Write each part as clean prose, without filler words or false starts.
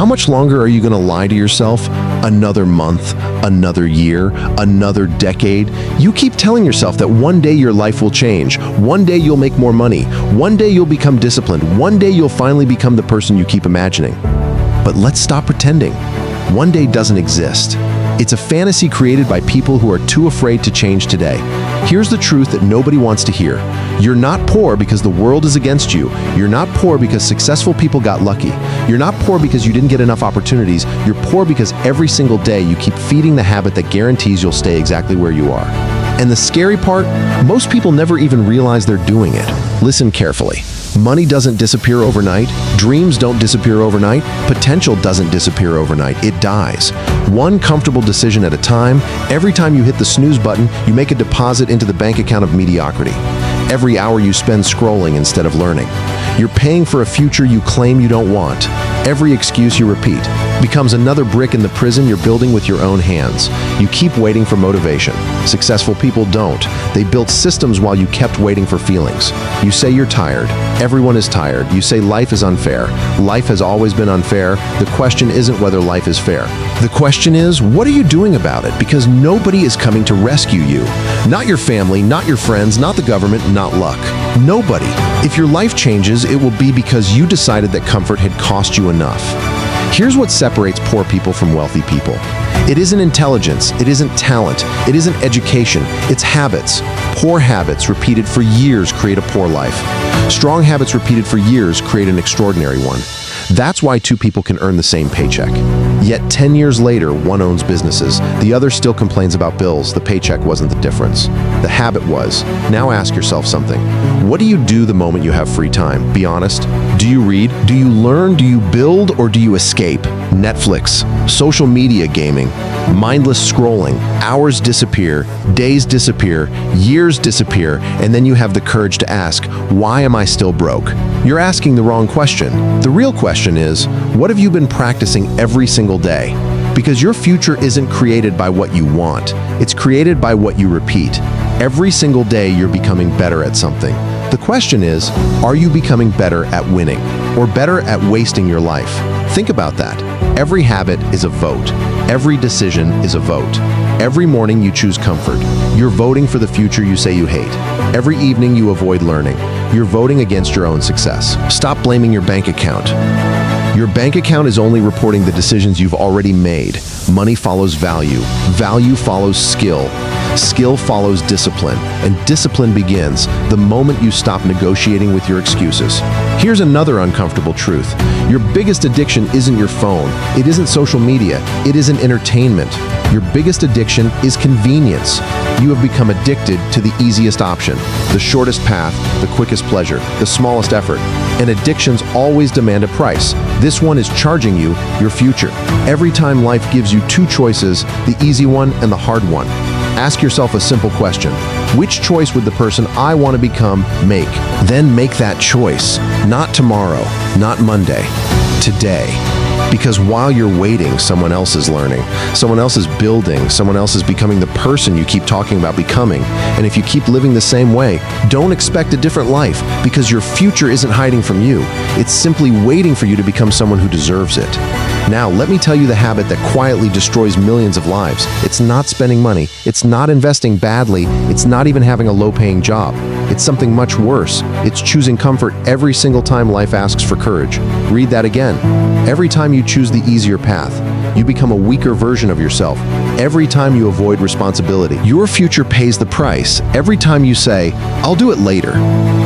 How much longer are you going to lie to yourself? Another month, another year, another decade? You keep telling yourself that one day your life will change, one day you'll make more money, one day you'll become disciplined, one day you'll finally become the person you keep imagining. But let's stop pretending. One day doesn't exist. It's a fantasy created by people who are too afraid to change today. Here's the truth that nobody wants to hear. You're not poor because the world is against you. You're not poor because successful people got lucky. You're not poor because you didn't get enough opportunities. You're poor because every single day you keep feeding the habit that guarantees you'll stay exactly where you are. And the scary part, most people never even realize they're doing it. Listen carefully. Money doesn't disappear overnight. Dreams don't disappear overnight. Potential doesn't disappear overnight. It dies. One comfortable decision at a time. Every time you hit the snooze button, you make a deposit into the bank account of mediocrity. Every hour you spend scrolling instead of learning. You're paying for a future you claim you don't want. Every excuse you repeat becomes another brick in the prison you're building with your own hands. You keep waiting for motivation. Successful people don't. They built systems while you kept waiting for feelings. You say you're tired. Everyone is tired. You say life is unfair. Life has always been unfair. The question isn't whether life is fair. The question is, what are you doing about it? Because nobody is coming to rescue you. Not your family, not your friends, not the government, not luck. Nobody. If your life changes, it will be because you decided that comfort had cost you enough. Here's what separates poor people from wealthy people. It isn't intelligence, it isn't talent, it isn't education, it's habits. Poor habits repeated for years create a poor life. Strong habits repeated for years create an extraordinary one. That's why two people can earn the same paycheck. Yet 10 years later, one owns businesses, the other still complains about bills. The paycheck wasn't the difference. The habit was. Now ask yourself something. What do you do the moment you have free time? Be honest. Do you read? Do you learn? Do you build? Or do you escape? Netflix, social media gaming, mindless scrolling, hours disappear, days disappear, years disappear, and then you have the courage to ask, why am I still broke? You're asking the wrong question. The real question is, what have you been practicing every single day? Because your future isn't created by what you want. It's created by what you repeat. Every single day you're becoming better at something. The question is, are you becoming better at winning or better at wasting your life? Think about that. Every habit is a vote. Every decision is a vote. Every morning you choose comfort. You're voting for the future you say you hate. Every evening you avoid learning. You're voting against your own success. Stop blaming your bank account. Your bank account is only reporting the decisions you've already made. Money follows value. Value follows skill. Skill follows discipline, and discipline begins the moment you stop negotiating with your excuses. Here's another uncomfortable truth. Your biggest addiction isn't your phone. It isn't social media. It isn't entertainment. Your biggest addiction is convenience. You have become addicted to the easiest option, the shortest path, the quickest pleasure, the smallest effort. And addictions always demand a price. This one is charging you your future. Every time life gives you two choices, the easy one and the hard one, ask yourself a simple question. Which choice would the person I want to become make? Then make that choice. Not tomorrow, not Monday, today. Because while you're waiting, someone else is learning, someone else is building, someone else is becoming the person you keep talking about becoming. And if you keep living the same way, don't expect a different life, because your future isn't hiding from you. It's simply waiting for you to become someone who deserves it. Now, let me tell you the habit that quietly destroys millions of lives. It's not spending money. It's not investing badly. It's not even having a low-paying job. It's something much worse. It's choosing comfort every single time life asks for courage. Read that again. Every time you choose the easier path, you become a weaker version of yourself. Every time you avoid responsibility, your future pays the price. Every time you say, I'll do it later.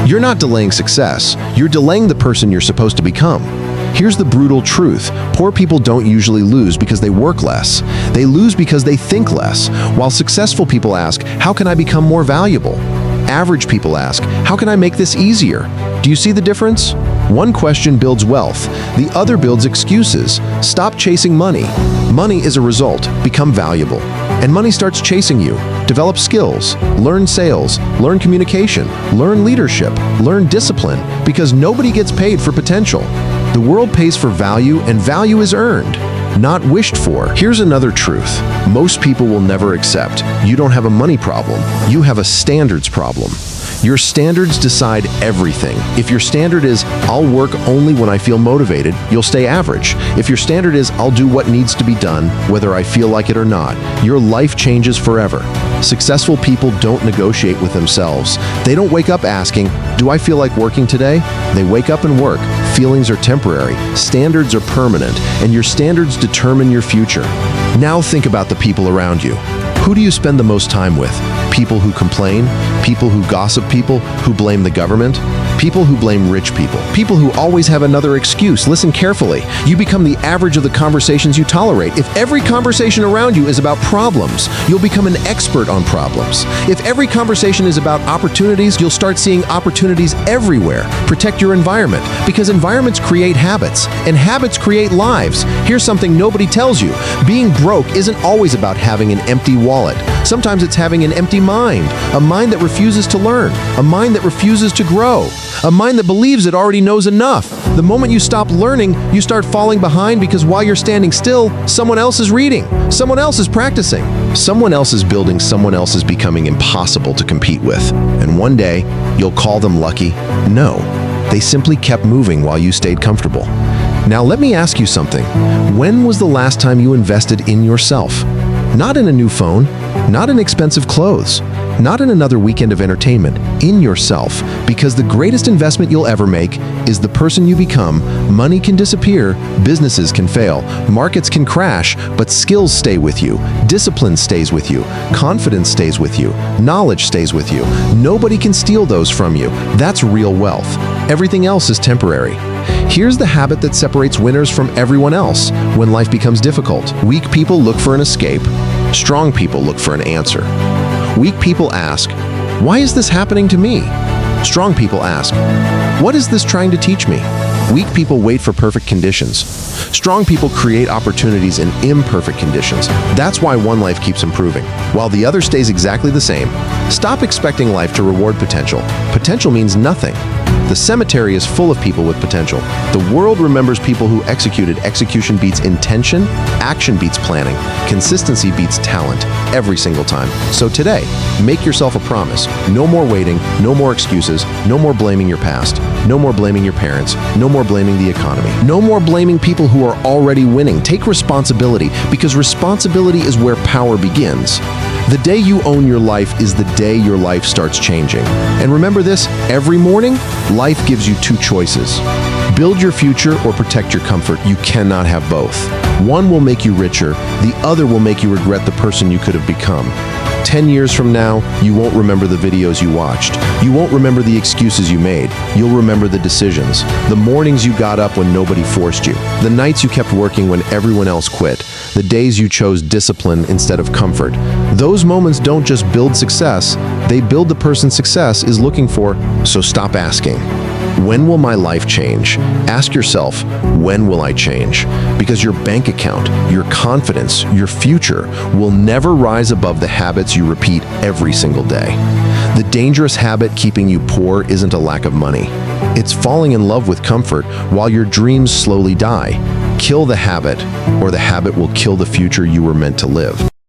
You're not delaying success. You're delaying the person you're supposed to become. Here's the brutal truth. Poor people don't usually lose because they work less. They lose because they think less. While successful people ask, how can I become more valuable? Average people ask, how can I make this easier? Do you see the difference? One question builds wealth. The other builds excuses. Stop chasing money. Money is a result. Become valuable. And money starts chasing you. Develop skills. Learn sales. Learn communication. Learn leadership. Learn discipline. Because nobody gets paid for potential. The world pays for value, and value is earned, not wished for. Here's another truth. Most people will never accept. You don't have a money problem. You have a standards problem. Your standards decide everything. If your standard is, I'll work only when I feel motivated, you'll stay average. If your standard is, I'll do what needs to be done, whether I feel like it or not, your life changes forever. Successful people don't negotiate with themselves. They don't wake up asking, do I feel like working today? They wake up and work. Feelings are temporary. Standards are permanent, and your standards determine your future. Now think about the people around you. Who do you spend the most time with? People who complain? People who gossip? People who blame the government? People who blame rich people? People who always have another excuse? Listen carefully. You become the average of the conversations you tolerate. If every conversation around you is about problems, you'll become an expert on problems. If every conversation is about opportunities, you'll start seeing opportunities everywhere. Protect your environment, because environments create habits, and habits create lives. Here's something nobody tells you. Being broke isn't always about having an empty wallet. Sometimes it's having an empty mind, a mind that refuses to learn, a mind that refuses to grow, a mind that believes it already knows enough. The moment you stop learning, you start falling behind, because while you're standing still, someone else is reading, someone else is practicing, someone else is building, someone else is becoming impossible to compete with. And one day, you'll call them lucky. No, they simply kept moving while you stayed comfortable. Now let me ask you something. When was the last time you invested in yourself? Not in a new phone, not in expensive clothes, not in another weekend of entertainment, in yourself. Because the greatest investment you'll ever make is the person you become. Money can disappear, businesses can fail, markets can crash, but skills stay with you, discipline stays with you, confidence stays with you, knowledge stays with you. Nobody can steal those from you. That's real wealth. Everything else is temporary. Here's the habit that separates winners from everyone else when life becomes difficult. Weak people look for an escape. Strong people look for an answer. Weak people ask, why is this happening to me? Strong people ask, what is this trying to teach me? Weak people wait for perfect conditions. Strong people create opportunities in imperfect conditions. That's why one life keeps improving, while the other stays exactly the same. Stop expecting life to reward potential. Potential means nothing. The cemetery is full of people with potential. The world remembers people who executed. Execution beats intention, action beats planning, consistency beats talent every single time. So today, make yourself a promise. No more waiting, no more excuses, no more blaming your past, no more blaming your parents, no more blaming the economy, no more blaming people who are already winning. Take responsibility, because responsibility is where power begins. The day you own your life is the day your life starts changing. And remember this, every morning, life gives you two choices. Build your future or protect your comfort. You cannot have both. One will make you richer, the other will make you regret the person you could have become. 10 years from now, you won't remember the videos you watched. You won't remember the excuses you made. You'll remember the decisions. The mornings you got up when nobody forced you. The nights you kept working when everyone else quit. The days you chose discipline instead of comfort. Those moments don't just build success, they build the person success is looking for. So stop asking, when will my life change? Ask yourself, when will I change? Because your bank account, your confidence, your future will never rise above the habits you repeat every single day. The dangerous habit keeping you poor isn't a lack of money. It's falling in love with comfort while your dreams slowly die. Kill the habit, or the habit will kill the future you were meant to live.